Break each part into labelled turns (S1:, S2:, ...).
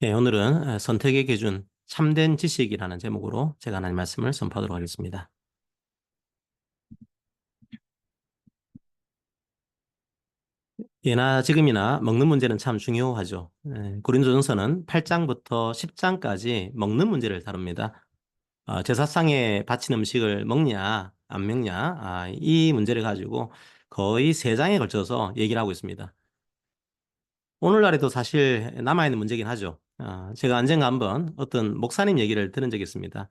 S1: 오늘은 선택의 기준, 참된 지식이라는 제목으로 제가 하나님 말씀을 선포하도록 하겠습니다. 예나 지금이나 먹는 문제는 참 중요하죠. 고린도전서는 8장부터 10장까지 먹는 문제를 다룹니다. 제사상에 바친 음식을 먹냐, 안 먹냐, 이 문제를 가지고 거의 3장에 걸쳐서 얘기를 하고 있습니다. 오늘날에도 사실 남아있는 문제긴 하죠. 제가 언젠가 한번 어떤 목사님 얘기를 들은 적이 있습니다.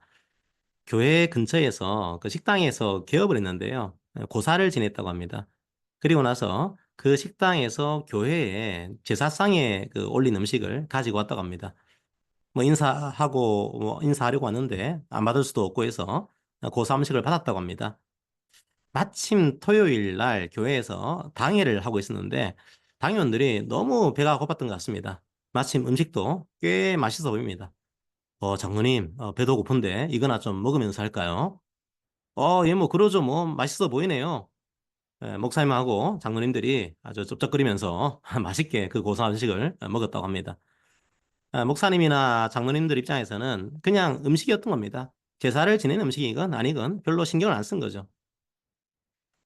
S1: 교회 근처에서 그 식당에서 개업을 했는데요. 고사를 지냈다고 합니다. 그리고 나서 그 식당에서 교회에 제사상에 그 올린 음식을 가지고 왔다고 합니다. 뭐 인사하고 뭐 인사하려고 하는데 안 받을 수도 없고 해서 고사 음식을 받았다고 합니다. 마침 토요일 날 교회에서 당회를 하고 있었는데 당회원들이 너무 배가 고팠던 것 같습니다. 마침 음식도 꽤 맛있어 보입니다. 장로님, 배도 고픈데 이거나 좀 먹으면서 할까요? 예, 뭐, 그러죠. 뭐, 맛있어 보이네요. 목사님하고 장로님들이 아주 쩝쩝거리면서 맛있게 그 고소한 음식을 먹었다고 합니다. 목사님이나 장로님들 입장에서는 그냥 음식이었던 겁니다. 제사를 지낸 음식이건 아니건 별로 신경을 안 쓴 거죠.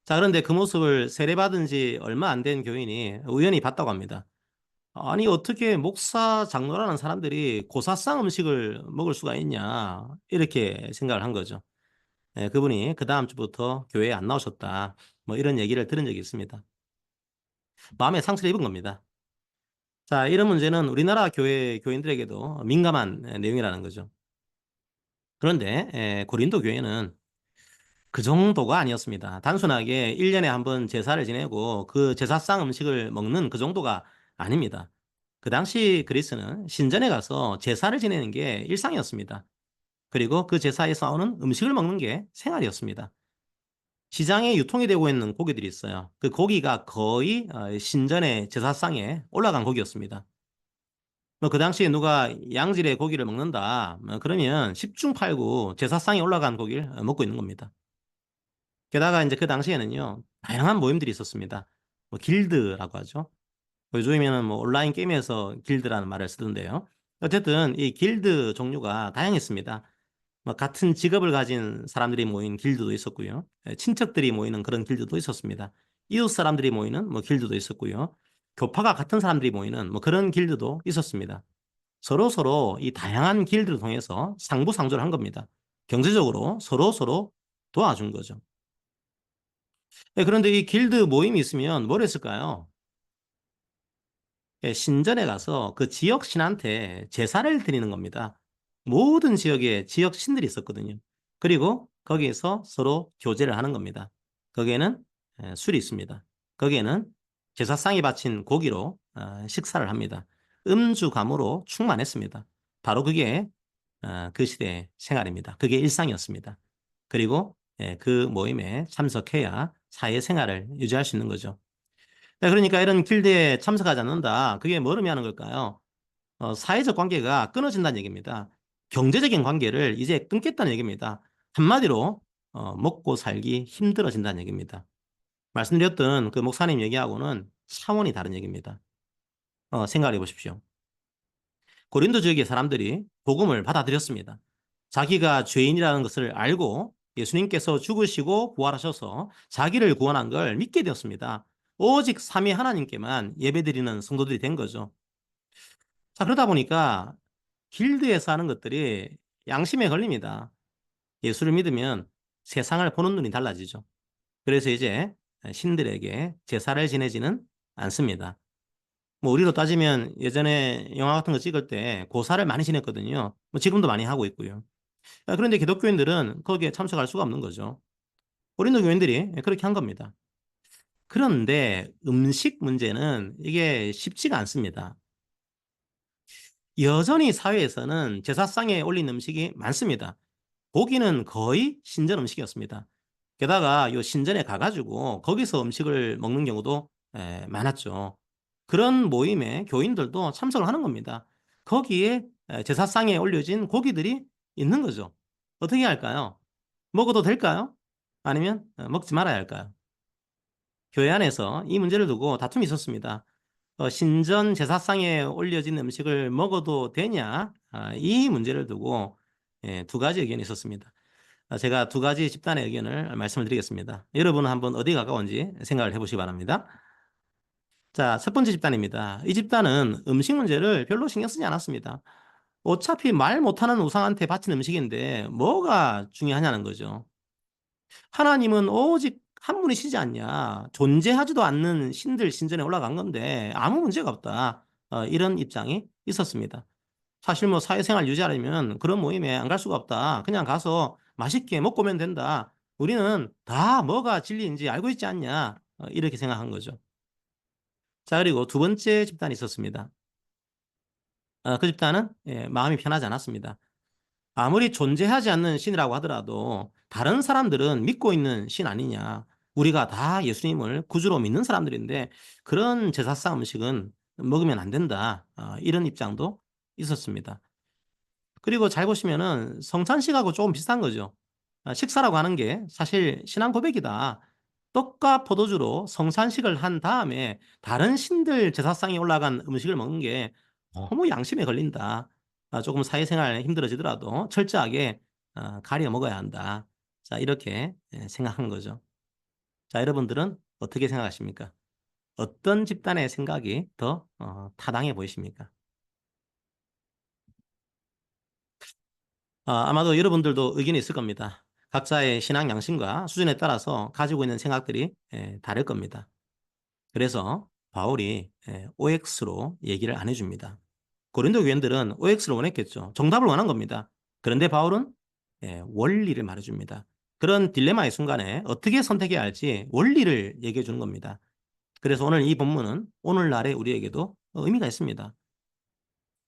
S1: 자, 그런데 그 모습을 세례받은 지 얼마 안 된 교인이 우연히 봤다고 합니다. 아니, 어떻게 목사, 장로라는 사람들이 고사성 음식을 먹을 수가 있냐, 이렇게 생각을 한 거죠. 그분이 그 다음 주부터 교회에 안 나오셨다. 뭐 이런 얘기를 들은 적이 있습니다. 마음에 상처를 입은 겁니다. 자, 이런 문제는 우리나라 교회 교인들에게도 민감한 내용이라는 거죠. 그런데 고린도 교회는 그 정도가 아니었습니다. 단순하게 1년에 한 번 제사를 지내고 그 제사상 음식을 먹는 그 정도가 아닙니다. 그 당시 그리스는 신전에 가서 제사를 지내는 게 일상이었습니다. 그리고 그 제사에서 나오는 음식을 먹는 게 생활이었습니다. 시장에 유통이 되고 있는 고기들이 있어요. 그 고기가 거의 신전의 제사상에 올라간 고기였습니다. 뭐 그 당시에 누가 양질의 고기를 먹는다, 그러면 10중 8구 제사상에 올라간 고기를 먹고 있는 겁니다. 게다가 이제 그 당시에는요, 다양한 모임들이 있었습니다. 뭐 길드라고 하죠. 요즘에는 뭐 온라인 게임에서 길드라는 말을 쓰던데요. 어쨌든 이 길드 종류가 다양했습니다. 뭐 같은 직업을 가진 사람들이 모인 길드도 있었고요. 친척들이 모이는 그런 길드도 있었습니다. 이웃 사람들이 모이는 뭐 길드도 있었고요. 교파가 같은 사람들이 모이는 뭐 그런 길드도 있었습니다. 서로 이 다양한 길드를 통해서 상부상조를 한 겁니다. 경제적으로 서로 도와준 거죠. 그런데 이 길드 모임이 있으면 뭘 했을까요? 신전에 가서 그 지역 신한테 제사를 드리는 겁니다. 모든 지역에 지역 신들이 있었거든요. 그리고 거기에서 서로 교제를 하는 겁니다. 거기에는 술이 있습니다. 거기에는 제사상에 바친 고기로 식사를 합니다. 음주감으로 충만했습니다. 바로 그게 그 시대의 생활입니다. 그게 일상이었습니다. 그리고 그 모임에 참석해야 사회생활을 유지할 수 있는 거죠. 네, 그러니까 이런 길드에 참석하지 않는다. 그게 뭘 의미하는 걸까요? 사회적 관계가 끊어진다는 얘기입니다. 경제적인 관계를 이제 끊겠다는 얘기입니다. 한마디로 먹고 살기 힘들어진다는 얘기입니다. 말씀드렸던 그 목사님 얘기하고는 차원이 다른 얘기입니다. 생각해 보십시오. 고린도 지역의 사람들이 복음을 받아들였습니다. 자기가 죄인이라는 것을 알고 예수님께서 죽으시고 부활하셔서 자기를 구원한 걸 믿게 되었습니다. 오직 삼위 하나님께만 예배드리는 성도들이 된 거죠. 자, 그러다 보니까 길드에서 하는 것들이 양심에 걸립니다. 예수를 믿으면 세상을 보는 눈이 달라지죠. 그래서 이제 신들에게 제사를 지내지는 않습니다. 뭐 우리로 따지면 예전에 영화 같은 거 찍을 때 고사를 많이 지냈거든요. 뭐 지금도 많이 하고 있고요. 그런데 기독교인들은 거기에 참석할 수가 없는 거죠. 고린도 교인들이 그렇게 한 겁니다. 그런데 음식 문제는 이게 쉽지가 않습니다. 여전히 사회에서는 제사상에 올린 음식이 많습니다. 고기는 거의 신전 음식이었습니다. 게다가 요 신전에 가가지고 거기서 음식을 먹는 경우도 많았죠. 그런 모임에 교인들도 참석을 하는 겁니다. 거기에 제사상에 올려진 고기들이 있는 거죠. 어떻게 할까요? 먹어도 될까요? 아니면 먹지 말아야 할까요? 교회 안에서 이 문제를 두고 다툼이 있었습니다. 신전 제사상에 올려진 음식을 먹어도 되냐? 이 문제를 두고 두 가지 의견이 있었습니다. 제가 두 가지 집단의 의견을 말씀을 드리겠습니다. 여러분은 한번 어디 가까운지 생각을 해보시기 바랍니다. 자, 첫 번째 집단입니다. 이 집단은 음식 문제를 별로 신경 쓰지 않았습니다. 어차피 말 못하는 우상한테 바친 음식인데 뭐가 중요하냐는 거죠. 하나님은 오직 한 분이시지 않냐. 존재하지도 않는 신들 신전에 올라간 건데 아무 문제가 없다. 이런 입장이 있었습니다. 사실 뭐 사회생활 유지하려면 그런 모임에 안 갈 수가 없다. 그냥 가서 맛있게 먹고 오면 된다. 우리는 다 뭐가 진리인지 알고 있지 않냐. 이렇게 생각한 거죠. 자, 그리고 두 번째 집단이 있었습니다. 그 집단은 마음이 편하지 않았습니다. 아무리 존재하지 않는 신이라고 하더라도 다른 사람들은 믿고 있는 신 아니냐. 우리가 다 예수님을 구주로 믿는 사람들인데 그런 제사상 음식은 먹으면 안 된다. 이런 입장도 있었습니다. 그리고 잘 보시면은 성찬식하고 조금 비슷한 거죠. 식사라고 하는 게 사실 신앙 고백이다. 떡과 포도주로 성찬식을 한 다음에 다른 신들 제사상에 올라간 음식을 먹는 게 너무 양심에 걸린다. 조금 사회생활 힘들어지더라도 철저하게 가려 먹어야 한다. 자, 이렇게 생각한 거죠. 자, 여러분들은 어떻게 생각하십니까? 어떤 집단의 생각이 더 타당해 보이십니까? 아마도 여러분들도 의견이 있을 겁니다. 각자의 신앙 양심과 수준에 따라서 가지고 있는 생각들이 다를 겁니다. 그래서 바울이 OX로 얘기를 안 해줍니다. 고린도 교인들은 OX를 원했겠죠. 정답을 원한 겁니다. 그런데 바울은 원리를 말해줍니다. 그런 딜레마의 순간에 어떻게 선택해야 할지 원리를 얘기해 주는 겁니다. 그래서 오늘 이 본문은 오늘날의 우리에게도 의미가 있습니다.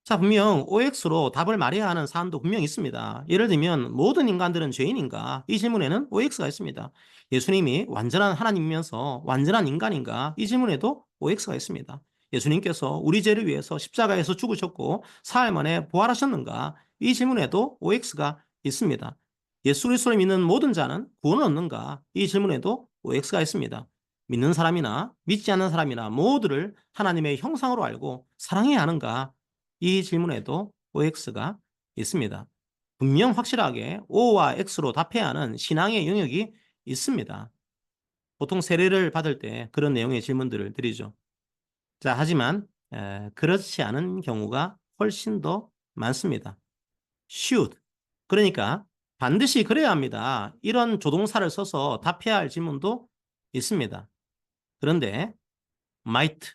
S1: 자, 분명 OX로 답을 말해야 하는 사안도 분명 있습니다. 예를 들면 모든 인간들은 죄인인가? 이 질문에는 OX가 있습니다. 예수님이 완전한 하나님이면서 완전한 인간인가? 이 질문에도 OX가 있습니다. 예수님께서 우리 죄를 위해서 십자가에서 죽으셨고 사흘 만에 부활하셨는가? 이 질문에도 OX가 있습니다. 예수 그리스도를 믿는 모든 자는 구원을 얻는가? 이 질문에도 OX가 있습니다. 믿는 사람이나 믿지 않는 사람이나 모두를 하나님의 형상으로 알고 사랑해야 하는가? 이 질문에도 OX가 있습니다. 분명 확실하게 O와 X로 답해야 하는 신앙의 영역이 있습니다. 보통 세례를 받을 때 그런 내용의 질문들을 드리죠. 자, 하지만 그렇지 않은 경우가 훨씬 더 많습니다. should. 그러니까 반드시 그래야 합니다. 이런 조동사를 써서 답해야 할 질문도 있습니다. 그런데 might.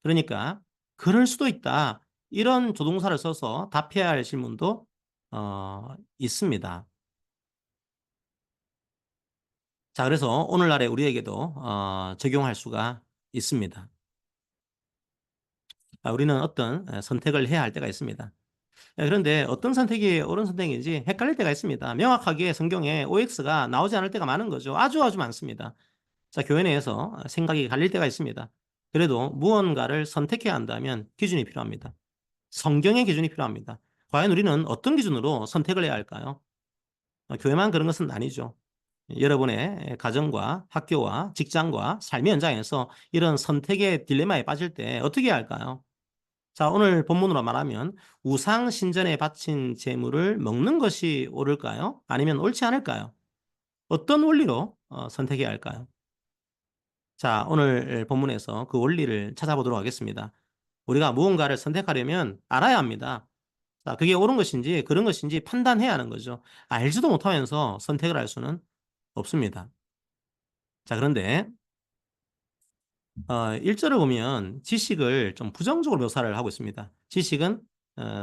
S1: 그러니까 그럴 수도 있다. 이런 조동사를 써서 답해야 할 질문도 있습니다. 자, 그래서 오늘날의 우리에게도 적용할 수가 있습니다. 우리는 어떤 선택을 해야 할 때가 있습니다. 그런데 어떤 선택이 옳은 선택인지 헷갈릴 때가 있습니다. 명확하게 성경에 OX가 나오지 않을 때가 많은 거죠. 아주 아주 많습니다. 자, 교회 내에서 생각이 갈릴 때가 있습니다. 그래도 무언가를 선택해야 한다면 기준이 필요합니다. 성경의 기준이 필요합니다. 과연 우리는 어떤 기준으로 선택을 해야 할까요? 교회만 그런 것은 아니죠. 여러분의 가정과 학교와 직장과 삶의 현장에서 이런 선택의 딜레마에 빠질 때 어떻게 해야 할까요? 자, 오늘 본문으로 말하면 우상 신전에 바친 제물을 먹는 것이 옳을까요? 아니면 옳지 않을까요? 어떤 원리로 선택해야 할까요? 자, 오늘 본문에서 그 원리를 찾아보도록 하겠습니다. 우리가 무언가를 선택하려면 알아야 합니다. 자, 그게 옳은 것인지 그런 것인지 판단해야 하는 거죠. 알지도 못하면서 선택을 할 수는 없습니다. 자, 그런데 1절을 보면 지식을 좀 부정적으로 묘사를 하고 있습니다. 지식은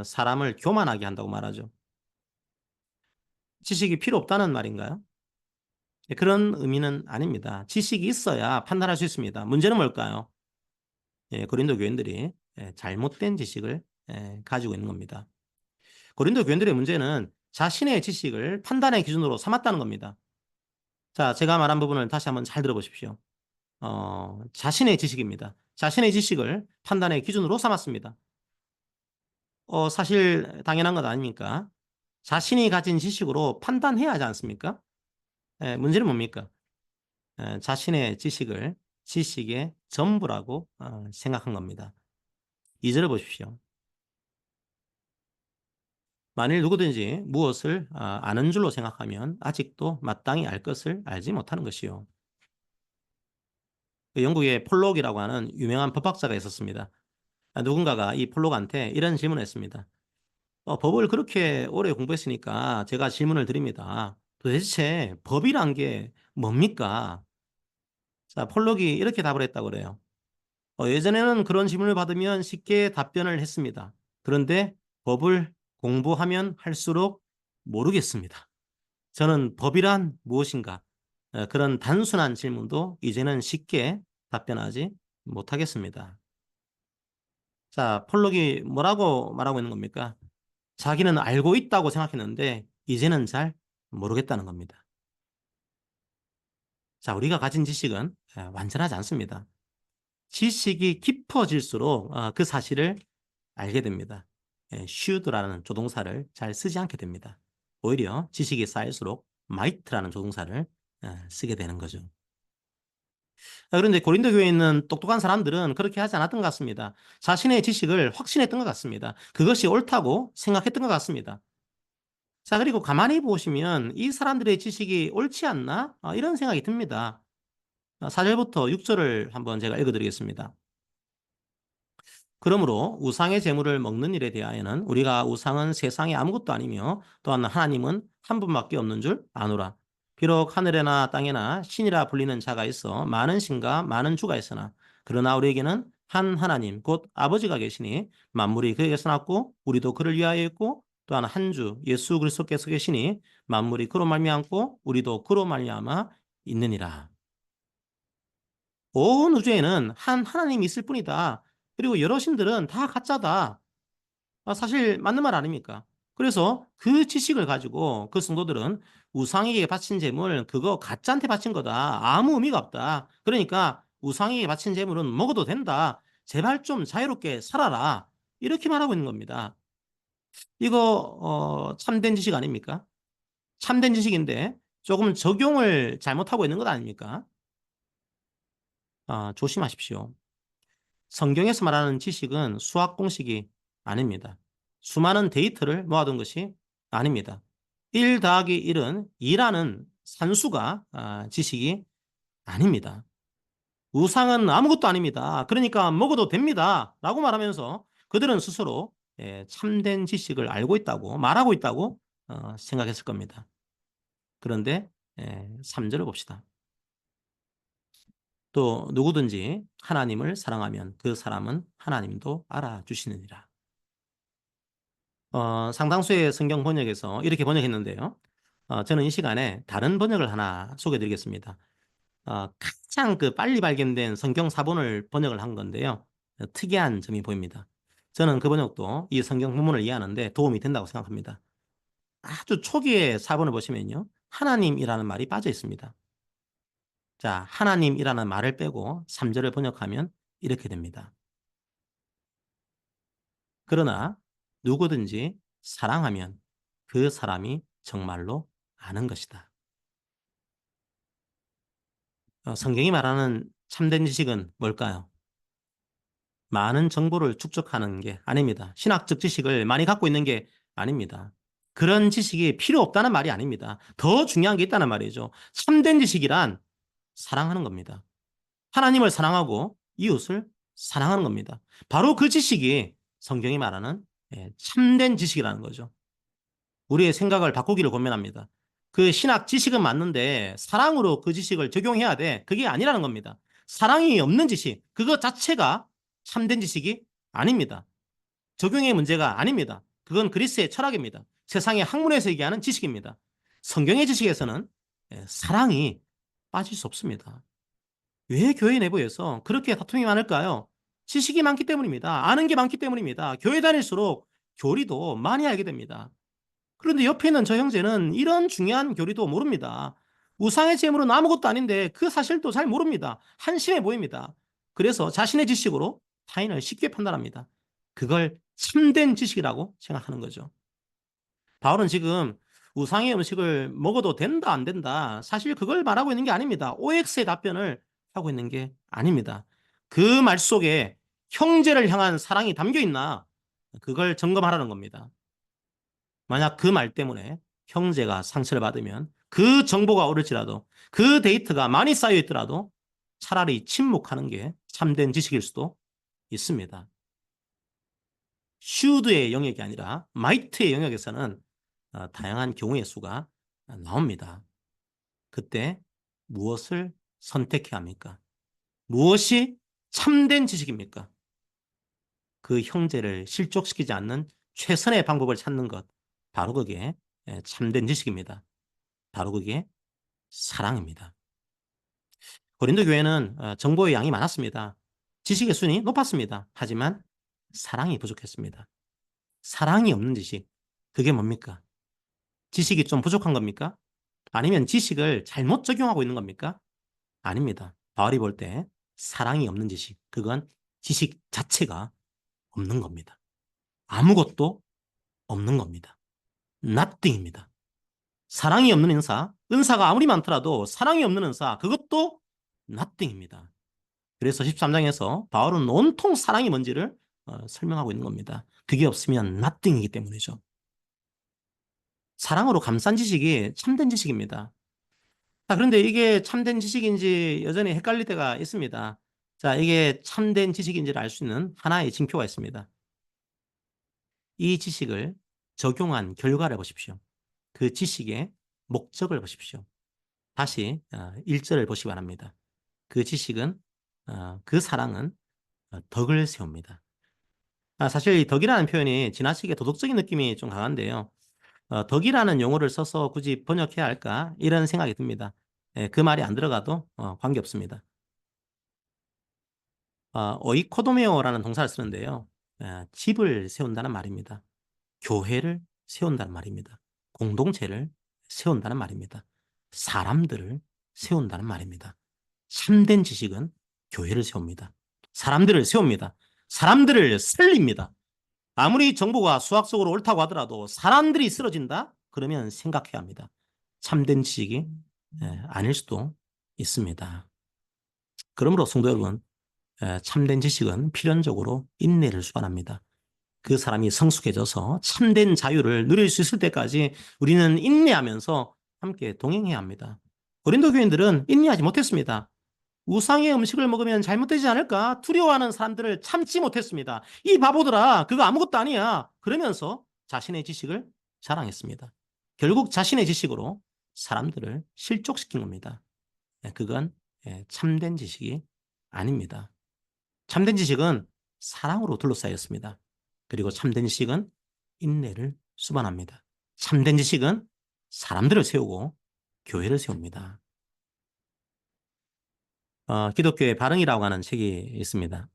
S1: 사람을 교만하게 한다고 말하죠. 지식이 필요 없다는 말인가요? 그런 의미는 아닙니다. 지식이 있어야 판단할 수 있습니다. 문제는 뭘까요? 고린도 교인들이 잘못된 지식을 가지고 있는 겁니다. 고린도 교인들의 문제는 자신의 지식을 판단의 기준으로 삼았다는 겁니다. 자, 제가 말한 부분을 다시 한번 잘 들어보십시오. 자신의 지식입니다. 자신의 지식을 판단의 기준으로 삼았습니다. 사실 당연한 것 아닙니까? 자신이 가진 지식으로 판단해야 하지 않습니까? 문제는 뭡니까? 자신의 지식을 지식의 전부라고 생각한 겁니다. 2절을 보십시오. 만일 누구든지 무엇을 아는 줄로 생각하면 아직도 마땅히 알 것을 알지 못하는 것이요. 그 영국의 폴록이라고 하는 유명한 법학자가 있었습니다. 누군가가 이 폴록한테 이런 질문을 했습니다. 법을 그렇게 오래 공부했으니까 제가 질문을 드립니다. 도대체 법이란 게 뭡니까? 자, 폴록이 이렇게 답을 했다고 그래요. 예전에는 그런 질문을 받으면 쉽게 답변을 했습니다. 그런데 법을 공부하면 할수록 모르겠습니다. 저는 법이란 무엇인가? 그런 단순한 질문도 이제는 쉽게 답변하지 못하겠습니다. 자, 폴록이 뭐라고 말하고 있는 겁니까? 자기는 알고 있다고 생각했는데 이제는 잘 모르겠다는 겁니다. 자, 우리가 가진 지식은 완전하지 않습니다. 지식이 깊어질수록 그 사실을 알게 됩니다. should라는 조동사를 잘 쓰지 않게 됩니다. 오히려 지식이 쌓일수록 might라는 조동사를 쓰게 되는 거죠. 그런데 고린도 교회에 있는 똑똑한 사람들은 그렇게 하지 않았던 것 같습니다. 자신의 지식을 확신했던 것 같습니다. 그것이 옳다고 생각했던 것 같습니다. 자, 그리고 가만히 보시면 이 사람들의 지식이 옳지 않나? 이런 생각이 듭니다. 4절부터 6절을 한번 제가 읽어드리겠습니다. 그러므로 우상의 제물을 먹는 일에 대하여는 우리가 우상은 세상에 아무것도 아니며 또한 하나님은 한 분밖에 없는 줄 아노라. 비록 하늘에나 땅에나 신이라 불리는 자가 있어 많은 신과 많은 주가 있으나 그러나 우리에게는 한 하나님 곧 아버지가 계시니 만물이 그에게서 났고 우리도 그를 위하여 있고 또한 한 주 예수 그리스도께서 계시니 만물이 그로 말미암고 우리도 그로 말미암아 있느니라. 온 우주에는 한 하나님이 있을 뿐이다. 그리고 여러 신들은 다 가짜다. 사실 맞는 말 아닙니까? 그래서 그 지식을 가지고 그 성도들은 우상에게 바친 제물 그거 가짜한테 바친 거다. 아무 의미가 없다. 그러니까 우상에게 바친 제물은 먹어도 된다. 제발 좀 자유롭게 살아라. 이렇게 말하고 있는 겁니다. 이거 참된 지식 아닙니까? 참된 지식인데 조금 적용을 잘못하고 있는 것 아닙니까? 조심하십시오. 성경에서 말하는 지식은 수학 공식이 아닙니다. 수많은 데이터를 모아둔 것이 아닙니다. 1 더하기 1은 2라는 산수가 지식이 아닙니다. 우상은 아무것도 아닙니다. 그러니까 먹어도 됩니다. 라고 말하면서 그들은 스스로 참된 지식을 알고 있다고 말하고 있다고 생각했을 겁니다. 그런데 3절을 봅시다. 또 누구든지 하나님을 사랑하면 그 사람은 하나님도 알아주시느니라. 상당수의 성경 번역에서 이렇게 번역했는데요. 저는 이 시간에 다른 번역을 하나 소개해 드리겠습니다. 가장 빨리 발견된 성경 사본을 번역을 한 건데요. 특이한 점이 보입니다. 저는 그 번역도 이 성경 본문을 이해하는데 도움이 된다고 생각합니다. 아주 초기의 사본을 보시면요. 하나님이라는 말이 빠져 있습니다. 자, 하나님이라는 말을 빼고 3절을 번역하면 이렇게 됩니다. 그러나 누구든지 사랑하면 그 사람이 정말로 아는 것이다. 성경이 말하는 참된 지식은 뭘까요? 많은 정보를 축적하는 게 아닙니다. 신학적 지식을 많이 갖고 있는 게 아닙니다. 그런 지식이 필요 없다는 말이 아닙니다. 더 중요한 게 있다는 말이죠. 참된 지식이란 사랑하는 겁니다. 하나님을 사랑하고 이웃을 사랑하는 겁니다. 바로 그 지식이 성경이 말하는 참된 지식이라는 거죠. 우리의 생각을 바꾸기를 권면합니다. 그 신학 지식은 맞는데 사랑으로 그 지식을 적용해야 돼. 그게 아니라는 겁니다. 사랑이 없는 지식, 그것 자체가 참된 지식이 아닙니다. 적용의 문제가 아닙니다. 그건 그리스의 철학입니다. 세상의 학문에서 얘기하는 지식입니다. 성경의 지식에서는 사랑이 빠질 수 없습니다. 왜 교회 내부에서 그렇게 다툼이 많을까요? 지식이 많기 때문입니다. 아는 게 많기 때문입니다. 교회 다닐수록 교리도 많이 알게 됩니다. 그런데 옆에 있는 저 형제는 이런 중요한 교리도 모릅니다. 우상의 제물은 아무것도 아닌데 그 사실도 잘 모릅니다. 한심해 보입니다. 그래서 자신의 지식으로 타인을 쉽게 판단합니다. 그걸 참된 지식이라고 생각하는 거죠. 바울은 지금 우상의 음식을 먹어도 된다 안 된다 사실 그걸 말하고 있는 게 아닙니다. OX의 답변을 하고 있는 게 아닙니다. 그 말 속에 형제를 향한 사랑이 담겨 있나? 그걸 점검하라는 겁니다. 만약 그 말 때문에 형제가 상처를 받으면 그 정보가 오를지라도 그 데이터가 많이 쌓여 있더라도 차라리 침묵하는 게 참된 지식일 수도 있습니다. should의 영역이 아니라 might의 영역에서는 다양한 경우의 수가 나옵니다. 그때 무엇을 선택해야 합니까? 무엇이 참된 지식입니까? 그 형제를 실족시키지 않는 최선의 방법을 찾는 것. 바로 그게 참된 지식입니다. 바로 그게 사랑입니다. 고린도 교회는 정보의 양이 많았습니다. 지식의 순위 높았습니다. 하지만 사랑이 부족했습니다. 사랑이 없는 지식. 그게 뭡니까? 지식이 좀 부족한 겁니까? 아니면 지식을 잘못 적용하고 있는 겁니까? 아닙니다. 바울이 볼 때 사랑이 없는 지식. 그건 지식 자체가 없는 겁니다. 아무것도 없는 겁니다. nothing입니다. 사랑이 없는 은사, 은사가 아무리 많더라도 사랑이 없는 은사, 그것도 nothing입니다. 그래서 13장에서 바울은 온통 사랑이 뭔지를 설명하고 있는 겁니다. 그게 없으면 nothing이기 때문이죠. 사랑으로 감싼 지식이 참된 지식입니다. 자, 그런데 이게 참된 지식인지 여전히 헷갈릴 때가 있습니다. 자, 이게 참된 지식인지를 알 수 있는 하나의 징표가 있습니다. 이 지식을 적용한 결과를 보십시오. 그 지식의 목적을 보십시오. 다시 1절을 보시기 바랍니다. 그 지식은 그 사랑은 덕을 세웁니다. 사실 이 덕이라는 표현이 지나치게 도덕적인 느낌이 좀 강한데요. 덕이라는 용어를 써서 굳이 번역해야 할까 이런 생각이 듭니다. 그 말이 안 들어가도 관계없습니다. 오이코도메오라는 동사를 쓰는데요. 집을 세운다는 말입니다. 교회를 세운다는 말입니다. 공동체를 세운다는 말입니다. 사람들을 세운다는 말입니다. 참된 지식은 교회를 세웁니다. 사람들을 세웁니다. 사람들을 살립니다. 아무리 정보가 수학적으로 옳다고 하더라도 사람들이 쓰러진다? 그러면 생각해야 합니다. 참된 지식이 아닐 수도 있습니다. 그러므로 성도 여러분, 참된 지식은 필연적으로 인내를 수반합니다. 그 사람이 성숙해져서 참된 자유를 누릴 수 있을 때까지 우리는 인내하면서 함께 동행해야 합니다. 고린도 교인들은 인내하지 못했습니다. 우상의 음식을 먹으면 잘못되지 않을까 두려워하는 사람들을 참지 못했습니다. 이 바보들아, 그거 아무것도 아니야. 그러면서 자신의 지식을 자랑했습니다. 결국 자신의 지식으로 사람들을 실족시킨 겁니다. 그건 참된 지식이 아닙니다. 참된 지식은 사랑으로 둘러싸였습니다. 그리고 참된 지식은 인내를 수반합니다. 참된 지식은 사람들을 세우고 교회를 세웁니다. 기독교의 발흥이라고 하는 책이 있습니다.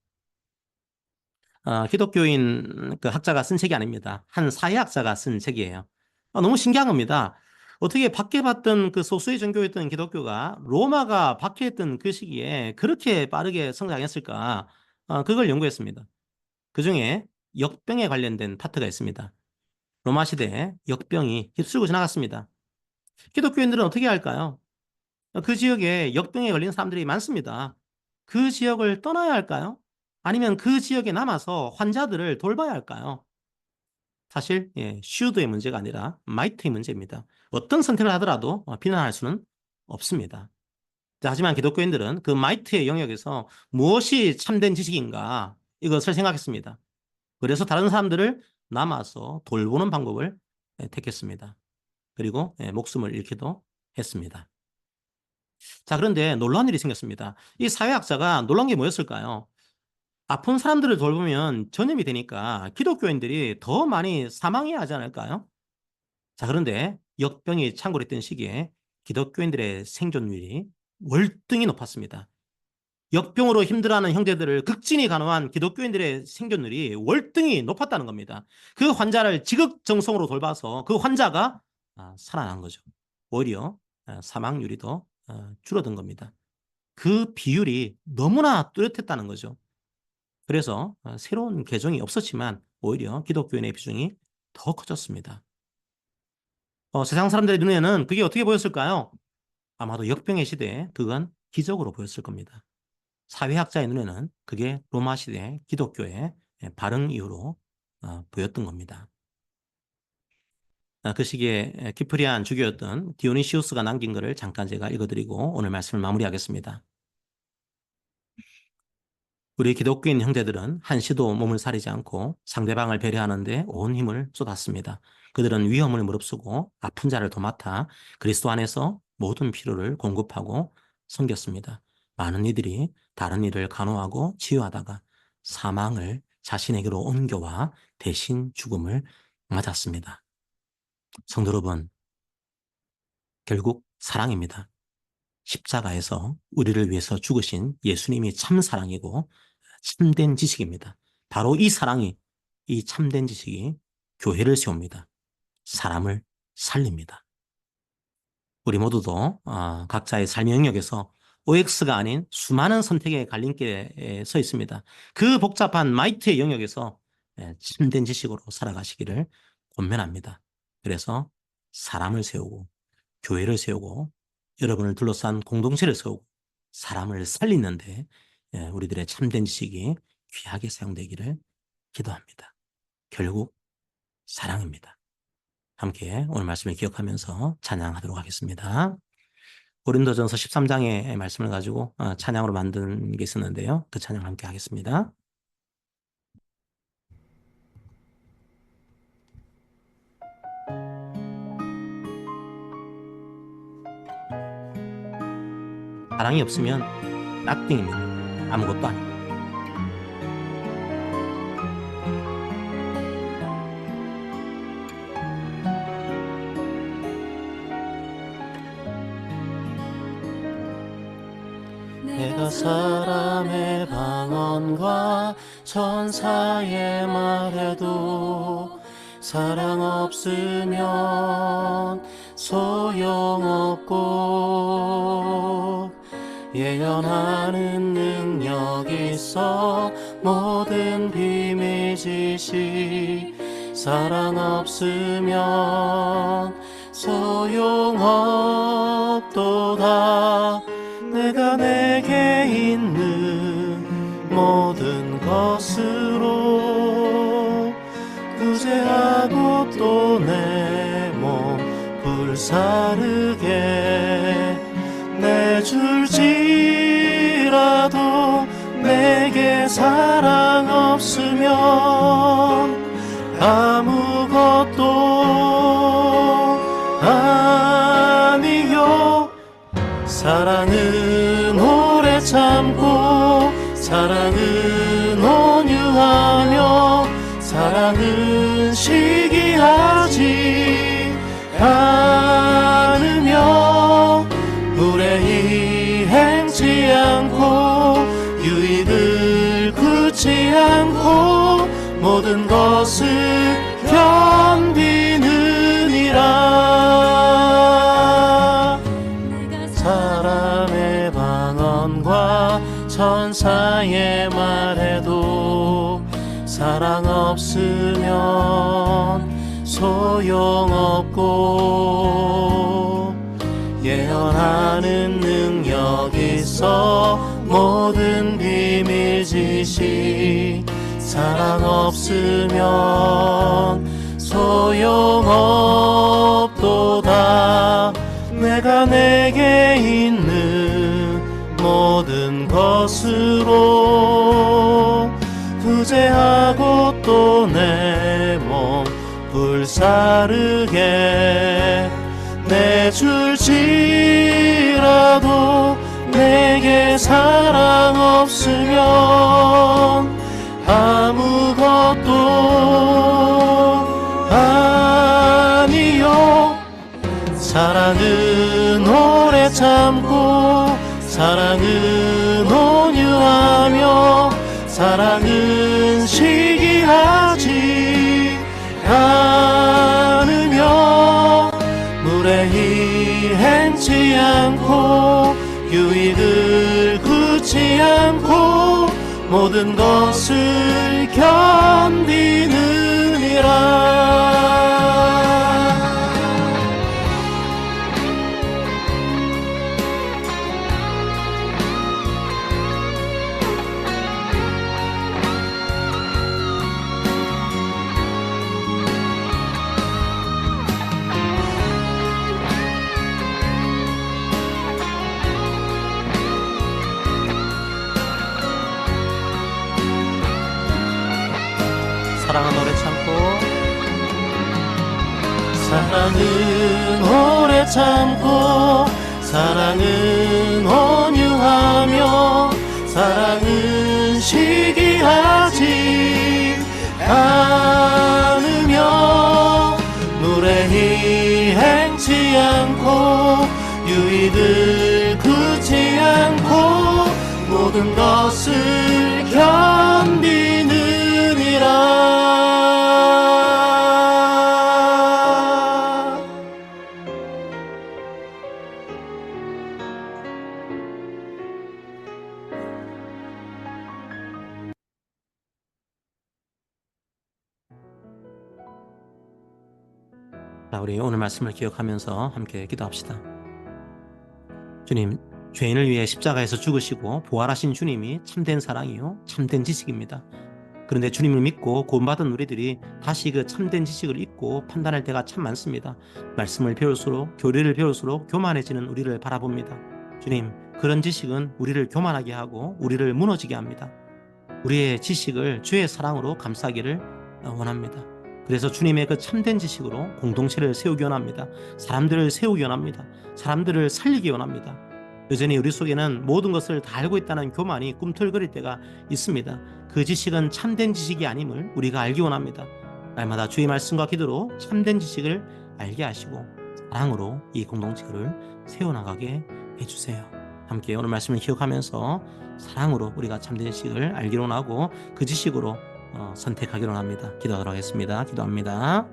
S1: 기독교인 그 학자가 쓴 책이 아닙니다. 한 사회학자가 쓴 책이에요. 너무 신기한 겁니다. 어떻게 박해받던 그 소수의 종교였던 기독교가 로마가 박해했던 그 시기에 그렇게 빠르게 성장했을까? 그걸 연구했습니다. 그 중에 역병에 관련된 파트가 있습니다. 로마 시대에 역병이 휩쓸고 지나갔습니다. 기독교인들은 어떻게 할까요? 그 지역에 역병에 걸린 사람들이 많습니다. 그 지역을 떠나야 할까요? 아니면 그 지역에 남아서 환자들을 돌봐야 할까요? 사실 should의 문제가 아니라 might의 문제입니다. 어떤 선택을 하더라도 비난할 수는 없습니다. 하지만 기독교인들은 그 might의 영역에서 무엇이 참된 지식인가 이것을 생각했습니다. 그래서 다른 사람들을 남아서 돌보는 방법을 택했습니다. 그리고 목숨을 잃기도 했습니다. 자, 그런데 놀라운 일이 생겼습니다. 이 사회학자가 놀란 게 뭐였을까요? 아픈 사람들을 돌보면 전염이 되니까 기독교인들이 더 많이 사망해야 하지 않을까요? 자, 그런데 역병이 창궐했던 시기에 기독교인들의 생존율이 월등히 높았습니다. 역병으로 힘들어하는 형제들을 극진히 간호한 기독교인들의 생존율이 월등히 높았다는 겁니다. 그 환자를 지극정성으로 돌봐서 그 환자가 살아난 거죠. 오히려 사망률이 더 줄어든 겁니다. 그 비율이 너무나 뚜렷했다는 거죠. 그래서 새로운 개종이 없었지만 오히려 기독교인의 비중이 더 커졌습니다. 세상 사람들의 눈에는 그게 어떻게 보였을까요? 아마도 역병의 시대에 그건 기적으로 보였을 겁니다. 사회학자의 눈에는 그게 로마 시대 기독교의 발흥 이후로 보였던 겁니다. 그 시기에 키프리안 주교였던 디오니시우스가 남긴 것을 잠깐 제가 읽어드리고 오늘 말씀을 마무리하겠습니다. 우리 기독교인 형제들은 한시도 몸을 사리지 않고 상대방을 배려하는 데 온 힘을 쏟았습니다. 그들은 위험을 무릅쓰고 아픈 자를 도맡아 그리스도 안에서 모든 필요를 공급하고 섬겼습니다. 많은 이들이 다른 이를 간호하고 치유하다가 사망을 자신에게로 옮겨와 대신 죽음을 맞았습니다. 성도 여러분, 결국 사랑입니다. 십자가에서 우리를 위해서 죽으신 예수님이 참 사랑이고 참된 지식입니다. 바로 이 사랑이, 이 참된 지식이 교회를 세웁니다. 사람을 살립니다. 우리 모두도 각자의 삶의 영역에서 OX가 아닌 수많은 선택의 갈림길에 서 있습니다. 그 복잡한 마이트의 영역에서 참된 지식으로 살아가시기를 권면합니다. 그래서 사람을 세우고 교회를 세우고 여러분을 둘러싼 공동체를 세우고 사람을 살리는데 우리들의 참된 지식이 귀하게 사용되기를 기도합니다. 결국 사랑입니다. 함께 오늘 말씀을 기억하면서 찬양하도록 하겠습니다. 고린도전서 13장의 말씀을 가지고 찬양으로 만든 게 있었는데요. 그 찬양을 함께 하겠습니다. 사랑이 없으면 nothing입니다. 아무것도 아닙니다.
S2: 내가 사람의 방언과 천사의 말해도 사랑 없으면 소용없고 예언하는 능력 있어 모든 비밀 지식 사랑 없으면 소용없도다. 내가 내게 있는 모든 것으로 구제하고 또 내 몸 불사르게 내줄지라도 내게 사랑 없으면 아무것도 아니요. 사랑은 오래 참고 사랑은 온유하며 사랑은 시기하지 않으며 불의히 행치 않고 유익을 굳지 않고 모든 것을 견디느니라. 사람의 방언과 천사의 말에도 사랑 없으면 소용없고 예언하는 능력 있어 모든 비밀 지식 사랑 없으면 소용없도다. 내가 내게 있는 모든 것으로 구제하고 또 내 몸 불사르게 내줄지라도 내게 사랑 없으면 아무것도 아니요. 사랑은 오래 참고 사랑은 온유하며 사랑은 시기하지 않으며 무례히 행치 않고 유익을 굳지 않고 모든 것을 견디느니라. 사랑은 오래 참고 사랑은 온유하며 사랑은 시기하지 않으며 물에 희행치 않고 유익을 굳지 않고 모든 것을 견디느니라.
S1: 자, 우리 오늘 말씀을 기억하면서 함께 기도합시다. 주님, 죄인을 위해 십자가에서 죽으시고 부활하신 주님이 참된 사랑이요 참된 지식입니다. 그런데 주님을 믿고 구원받은 우리들이 다시 그 참된 지식을 잊고 판단할 때가 참 많습니다. 말씀을 배울수록, 교리를 배울수록 교만해지는 우리를 바라봅니다. 주님, 그런 지식은 우리를 교만하게 하고 우리를 무너지게 합니다. 우리의 지식을 주의 사랑으로 감싸기를 원합니다. 그래서 주님의 그 참된 지식으로 공동체를 세우기 원합니다. 사람들을 세우기 원합니다. 사람들을 살리기 원합니다. 여전히 우리 속에는 모든 것을 다 알고 있다는 교만이 꿈틀거릴 때가 있습니다. 그 지식은 참된 지식이 아님을 우리가 알기 원합니다. 날마다 주의 말씀과 기도로 참된 지식을 알게 하시고 사랑으로 이 공동체를 세워나가게 해주세요. 함께 오늘 말씀을 기억하면서 사랑으로 우리가 참된 지식을 알기로 원하고 그 지식으로 선택하기로 합니다. 기도하도록 하겠습니다. 기도합니다.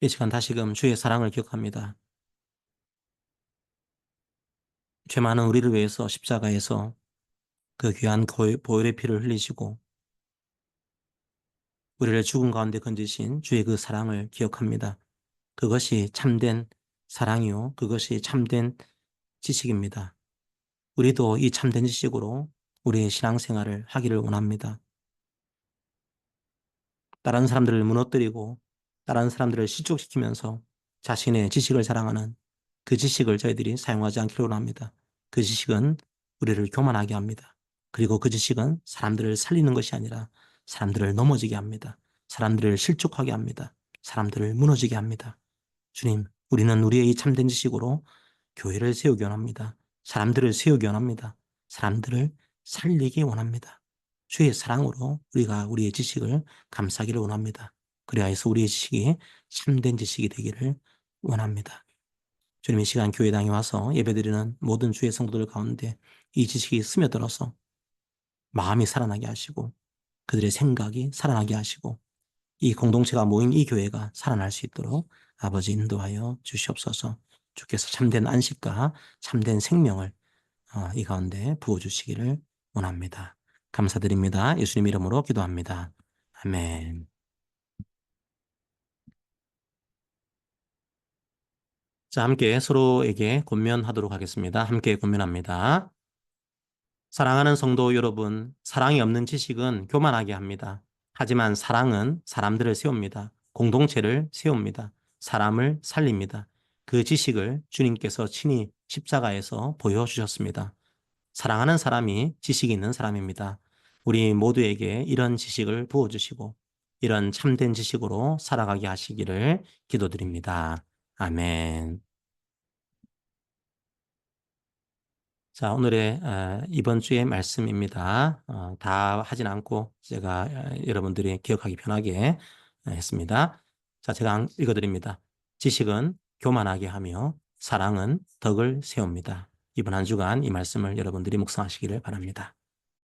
S1: 이 시간 다시금 주의 사랑을 기억합니다. 죄 많은 우리를 위해서 십자가에서 그 귀한 보혈의 피를 흘리시고 우리를 죽음 가운데 건지신 주의 그 사랑을 기억합니다. 그것이 참된 사랑이요, 그것이 참된 지식입니다. 우리도 이 참된 지식으로 우리의 신앙생활을 하기를 원합니다. 다른 사람들을 무너뜨리고 다른 사람들을 실족시키면서 자신의 지식을 자랑하는 그 지식을 저희들이 사용하지 않기를 원합니다. 그 지식은 우리를 교만하게 합니다. 그리고 그 지식은 사람들을 살리는 것이 아니라 사람들을 넘어지게 합니다. 사람들을 실족하게 합니다. 사람들을 무너지게 합니다. 주님, 우리는 우리의 이 참된 지식으로 교회를 세우기 원합니다. 사람들을 세우기 원합니다. 사람들을 살리기 원합니다. 주의 사랑으로 우리가 우리의 지식을 감싸기를 원합니다. 그리하여서 우리의 지식이 참된 지식이 되기를 원합니다. 주님, 이 시간 교회당에 와서 예배드리는 모든 주의 성도들 가운데 이 지식이 스며들어서 마음이 살아나게 하시고 그들의 생각이 살아나게 하시고 이 공동체가 모인 이 교회가 살아날 수 있도록 아버지 인도하여 주시옵소서. 주께서 참된 안식과 참된 생명을 이 가운데 부어주시기를 원합니다. 감사드립니다. 예수님 이름으로 기도합니다. 아멘. 자, 함께 서로에게 권면하도록 하겠습니다. 함께 권면합니다. 사랑하는 성도 여러분, 사랑이 없는 지식은 교만하게 합니다. 하지만 사랑은 사람들을 세웁니다. 공동체를 세웁니다. 사람을 살립니다. 그 지식을 주님께서 친히 십자가에서 보여주셨습니다. 사랑하는 사람이 지식이 있는 사람입니다. 우리 모두에게 이런 지식을 부어주시고 이런 참된 지식으로 살아가게 하시기를 기도드립니다. 아멘. 자, 오늘의 이번 주의 말씀입니다. 다 하진 않고 제가 여러분들이 기억하기 편하게 했습니다. 자, 제가 읽어드립니다. 지식은 교만하게 하며 사랑은 덕을 세웁니다. 이번 한 주간 이 말씀을 여러분들이 묵상하시기를 바랍니다.